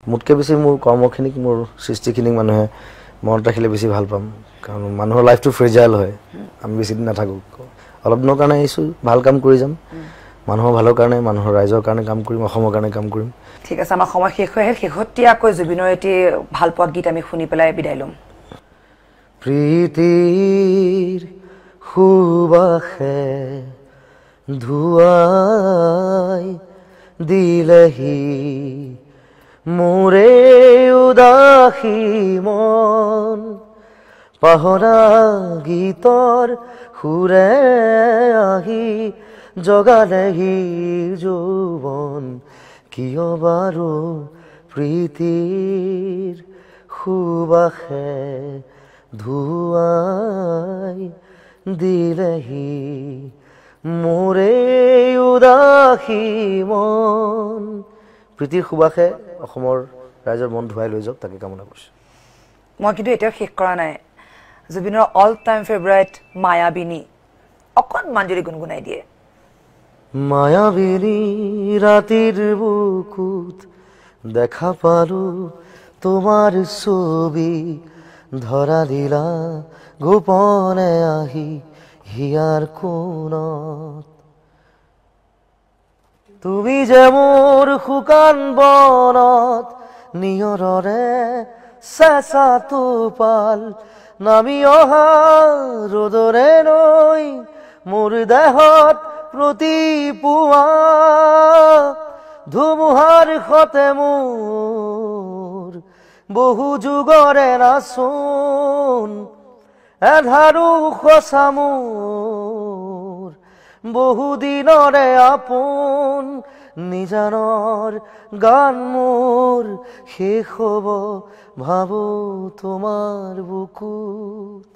মোতকৈ বেছি মোৰ কৰ্মখিনিক মোৰ সৃষ্টিখিনিক মানুহে মনত ৰাখিলে বেছি ভাল পাম কাৰণ মানুহৰ লাইফটো ফ্ৰেজাইল হয় আমি বেছি দিন নাথাকোঁ অলপ দিনৰ কাৰণে আহিছোঁ ভাল কাম কৰি যাম মানুহৰ ভালৰ কাৰণে মানুহৰ ৰাইজৰ কাৰণে কাম কৰিম অসমৰ কাৰণে কাম কৰিম ঠিক আছে আমাৰ সময় শেষ হৈ আহিল শেহতীয়াকৈ জুবিনৰ এটি ভাল পোৱা গীত আমি শুনি পেলাই বিদায় ল'ম প্ৰীতিৰ সুবাসে ধুৱাই দিলেহি মোৰে উদাসী মন পাহৰা গীতৰ সুৰে আহি জগালেহি যৌৱন কিয় বাৰু প্ৰীতিৰ সুবাসে ধুৱাই দিলেহি মোৰে উদাসী মন প্ৰীতিৰ সুবাসে অসমৰ ৰাইজৰ মন ধুৱাই লৈ যাওক তাকে কামনা কৰিছোঁ মই কিন্তু এতিয়াও শেষ কৰা নাই জুবিনৰ অল টাইম ফেভাৰিট মায়াবিনী অকণমান যদি গুণগুণাই দিয়ে মায়াবিনী ৰাতিৰ বুকুত দেখা পালো তোমাৰ ছবি ধৰা দিলা গোপনে আহি হিয়াৰ কোণত তুমি যে মোৰ শুকান বনত নিয়ৰৰে চেঁচা টোপাল নামি অহা ৰ'দৰে নৈ মোৰ দেহত প্ৰতিপুৱা ধুমুহাৰ সতে মোৰ বহু যুগৰে নাচোন এধাৰো সঁচা মোৰ বহু দিনৰে আপোন নিজানৰ গান মোৰ শেষ হ'ব ভাবো তোমাৰ বুকুত